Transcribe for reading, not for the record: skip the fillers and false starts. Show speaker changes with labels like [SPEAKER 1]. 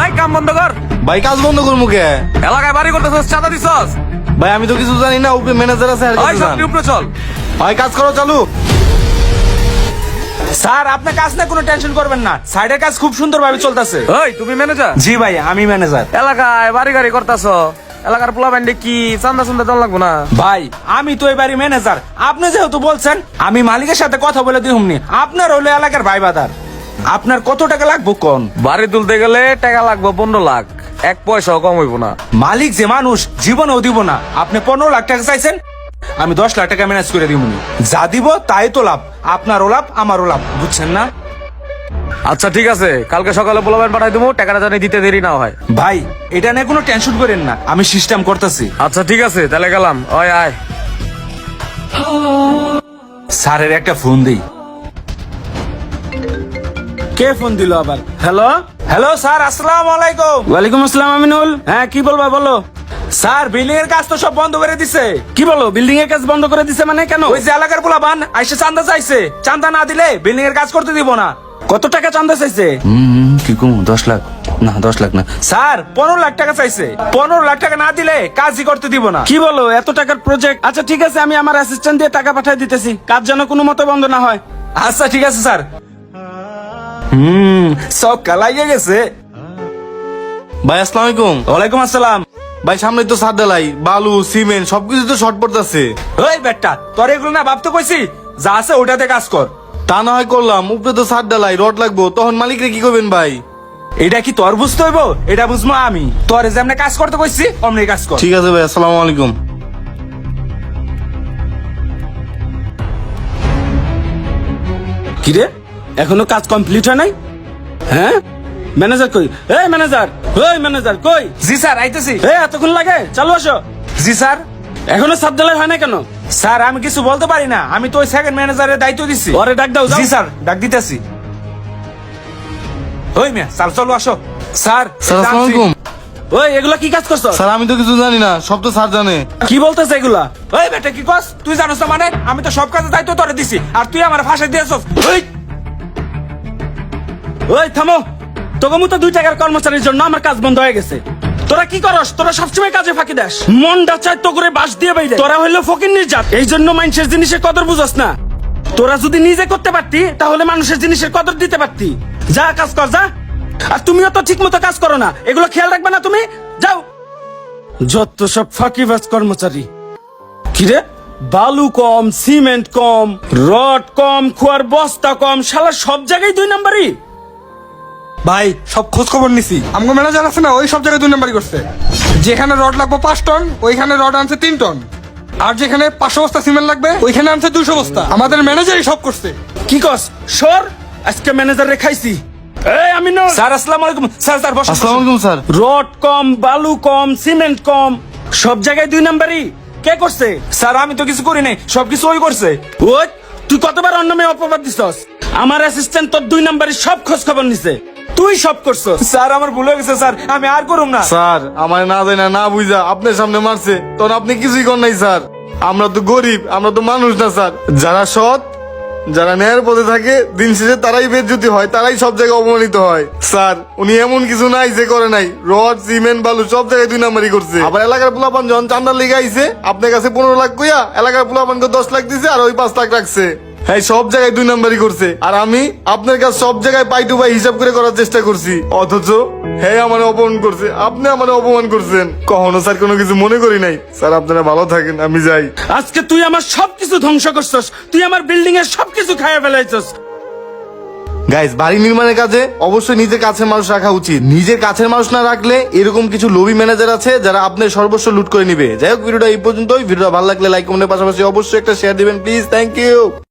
[SPEAKER 1] এই কাম বন্ধ কর।
[SPEAKER 2] ভাই কাজ বন্ধ করবো কে?
[SPEAKER 1] এলাকায় বাড়ি করতেছস, চাঁদা দিছস?
[SPEAKER 2] ভাই আমি তো কিছু জানি না, উপরে ম্যানেজার আছে আর
[SPEAKER 1] ওই
[SPEAKER 2] কিছু
[SPEAKER 1] সব
[SPEAKER 2] জান।
[SPEAKER 1] উপরে চল।
[SPEAKER 2] ভাই কাজ করো চালু।
[SPEAKER 3] স্যার আপনি কাজ না কোনো টেনশন করবেন না, সাইডের কাজ খুব সুন্দরভাবে চলতেছে।
[SPEAKER 1] ওই তুমি ম্যানেজার?
[SPEAKER 3] জি ভাই আমি ম্যানেজার।
[SPEAKER 1] এলাকায় বাড়ি গাড়ি করতেছ, এলাকার পোলা ব্যান্ডে কি চান্দা চান্দা দেওয়া লাগবো না?
[SPEAKER 3] ভাই আমি তো এবারই ম্যানেজার, আপনি যেহেতু বলছেন আমি মালিকের সাথে কথা বলে দিহুমনি। আপনার হলো এলাকার ভাই বাদার, আপনার কত টাকা লাগবে কোন?
[SPEAKER 1] বাড়ি তুলতে গেলে টাকা লাগবে 15 লাখ, 1 পয়সাও কম হইব না।
[SPEAKER 3] মালিক যে মানুষ জীবনেও দিব না। আপনি 15 লাখ টাকা চাইছেন, আমি 10 লাখ টাকা ম্যানেজ করে দিবনি। যা দিব তাই তো লাভ, আপনারও লাভ আমারও লাভ, বুঝছেন না?
[SPEAKER 1] আচ্ছা ঠিক আছে, কালকে সকালে পোলা ব্যান্ড পাঠাই দেবো, টাকাটা জানি দিতে দেরি না হয়।
[SPEAKER 3] ভাই এটা নিয়ে কোনো টেনশন করেন না, আমি সিস্টেম করতেছি।
[SPEAKER 1] আচ্ছা ঠিক আছে, তাহলে গেলাম। ওই আয়।
[SPEAKER 3] স্যারের একটা ফোন দেই। কে ফোন দিল আবার? হ্যালো হ্যালো স্যার, আসসালামু আলাইকুম। ওয়ালাইকুম আসসালাম আমিনুল। হ্যাঁ কি বলবা বলো। স্যার বিল্ডিং এর কাজ তো সব বন্ধ করে দিছে। কি বলো, বিল্ডিং এর কাজ বন্ধ করে দিছে মানে কেন? ওই যে এলাকার পোলাপান আইসে চান্দা চাইছে, চান্দা না দিলে বিল্ডিং এর কাজ করতে দিব না। কত টাকা চান্দা চাইছে?
[SPEAKER 2] কি কম 10 লাখ না, 10 লাখ না
[SPEAKER 3] স্যার 15 লাখ টাকা চাইছে। 15 লাখ টাকা না দিলে কাজই করতে দিব না। কি বলো, এত টাকার প্রজেক্ট? আচ্ছা ঠিক আছে, আমি আমার অ্যাসিস্ট্যান্ট দিয়ে টাকা পাঠিয়ে দিতেছি, কাজ যেন কোনো মতে বন্ধ না হয়। আচ্ছা ঠিক আছে স্যার। সব কালাইয়ে গেছে।
[SPEAKER 2] ভাই আসসালামু আলাইকুম।
[SPEAKER 3] ওয়ালাইকুম আসসালাম।
[SPEAKER 2] ভাই সামনে তো ছাদ ঢালাই, বালু সিমেন্ট সবকিছু তো শর্ট পড়তেছে।
[SPEAKER 3] ওই বেটা, তোর এগুলো না ভাবতে কইছি, যা আছে ওটাতে কাজ কর।
[SPEAKER 2] তা না হয় করলাম, উপরে তো ছাদ ঢালাই, রড লাগবো, তখন মালিকরে কি করবেন ভাই?
[SPEAKER 3] এটা কি তোর বুঝতে হইব? এটা বুঝবো আমি। তোর যেমনি কাজ করতে কইছি অমনি কাজ কর।
[SPEAKER 2] ঠিক আছে ভাই, আসসালামু আলাইকুম।
[SPEAKER 3] কিরে এখনো কাজ কমপ্লিট হয় নাই? হ্যাঁ ম্যানেজার কই? এই ম্যানেজার, ওই ম্যানেজার কই? জি স্যার আইতেছি। এই এতক্ষণ লাগে, চালু আসো। জি স্যার। এখনো সাত ঢালাই হয় না কেন? স্যার আমি কিছু বলতে পারি না, আমি তো ওই সেকেন্ড ম্যানেজারের দায়িত্ব দিচ্ছি। ওরে ডাক দাও। জি স্যার ডাক দিতেছি। ওই মিয়া চাল চালু আসো। স্যার
[SPEAKER 2] স্যার আসসালামু আলাইকুম।
[SPEAKER 3] ওই এগুলা কি কাজ করছো?
[SPEAKER 2] স্যার আমি তো কিছু জানি না, সব তো স্যার জানে।
[SPEAKER 3] কি বলতেছে এগুলা? ওই বেটা কি কস? তুই জানোস না মানে? আমি তো সব কাজে দায়িত্ব তোরে দিছি, আর তুই আমার ফাঁসে দিয়েছস। ওই ওই থামো, তোকে মতো 2 টাকার কর্মচারীর জন্য আমার কাজ বন্ধ হয়ে গেছে। তোরা কি করস? তোরা সবসময় কাজে ফাঁকি দাস, মনটা চায় তো করে বাস দিয়ে বাইরে। তোরা হইলো ফকিন্নির জাত, এই জন্য মানুষের জিনিসের কদর বুঝস না। তোরা যদি নিজে করতে পারতি তাহলে মানুষের জিনিসের কদর দিতে পারতি। যা কাজ কর যা। আর তুমিও তো ঠিক মতো কাজ করো না, এগুলো খেয়াল রাখবে না তুমি? যাও। যত সব ফাঁকিবাজ কর্মচারী। কিরে বালু কম, সিমেন্ট কম, রড কম, খোয়ার বস্তা কম, শালা সব জায়গায় 2 নাম্বারই।
[SPEAKER 4] ভাই সব খোঁজ খবর নিছি, আমগো ম্যানেজার আছে না, ওই সব জায়গায় 2 নাম্বারই করছে। যেখানে রড লাগবে 5 টন ওইখানে রড আনছে 3 টন, আর যেখানে 500 বস্তা সিমেন্ট লাগবে ওইখানে আনছে 200 বস্তা। আমাদের ম্যানেজারই সব করছে।
[SPEAKER 3] কি কস? সর, আজকে ম্যানেজার রেখাইছি। এই আমি না স্যার, আসসালামু আলাইকুম স্যার। স্যার বসুন।
[SPEAKER 2] আসসালামু আলাইকুম স্যার।
[SPEAKER 3] রড কম, বালু কম, সিমেন্ট কম, সব জায়গায় 2 নাম্বারই। কে করছে? স্যার আমি তো কিছু করি নাই, সবকিছু ওই করছে। ওই তুই কতবার অন্য মেয়ে অপবাদ দিছস? আমার অ্যাসিস্ট্যান্ট তোর 2 নাম্বারই সব খোঁজ খবর নিছে, তুই সব করছস। স্যার আমার ভুল হয়ে গেছে স্যার, আমি আর করুম না।
[SPEAKER 2] স্যার আমার না জানি না বুঝা আপনার সামনে মারছে, তখন আপনি কিছুই কর নাই স্যার। আমরা তো গরিব, আমরা তো মানুষ না স্যার। যারা সৎ, যারা ন্যায়ের পথে থাকে, দিন শেষে তারাই বেজ্জতি হয়, তারাই সব জায়গায় অপমানিত হয়। স্যার উনি এমন কিছু নাই যে করে নাই, রড সিমেন্ট বালু সব জায়গায় 2 নাম্বারই করছে। আবার এলাকার পোলাপান যখন চান্দার লেগে আইছে, আপনার কাছে 15 লাখ কইয়া এলাকার পোলাপানকে 10 লাখ দিছে, আর ওই 5 লাখ রাখছে। হ্যাঁ সব জায়গায় 2 নাম্বারই করছে, আর আমি আপনার কাছে সব জায়গায় পাই টু পাই হিসাব করে করার চেষ্টা করছি, অথচ হ্যাঁ আমার অপমান করছে, আপনি আমার অপমান করছেন। কখনো স্যার কোনো কিছু মনে করি নাই। স্যার আপনারা ভালো থাকেন, আমি যাই।
[SPEAKER 3] আজকে তুই আমার সবকিছু ধ্বংস করছস, তুই আমার বিল্ডিং এর সবকিছু খাইয়া ফেলাইছস।
[SPEAKER 2] গাইস বাড়ি নির্মাণের কাজে অবশ্যই নিজের কাছের মানুষ রাখা উচিত। নিজের কাছের মানুষ না রাখলে এরকম কিছু লোভী ম্যানেজার আছে যারা আপনার সর্বস্ব লুট করে নিবে। যাই হোক ভিডিওটা এই পর্যন্তই। ভিডিওটা ভালো লাগলে লাইক কমেন্টের পাশাপাশি অবশ্যই একটা শেয়ার দিবেন প্লিজ। Thank you.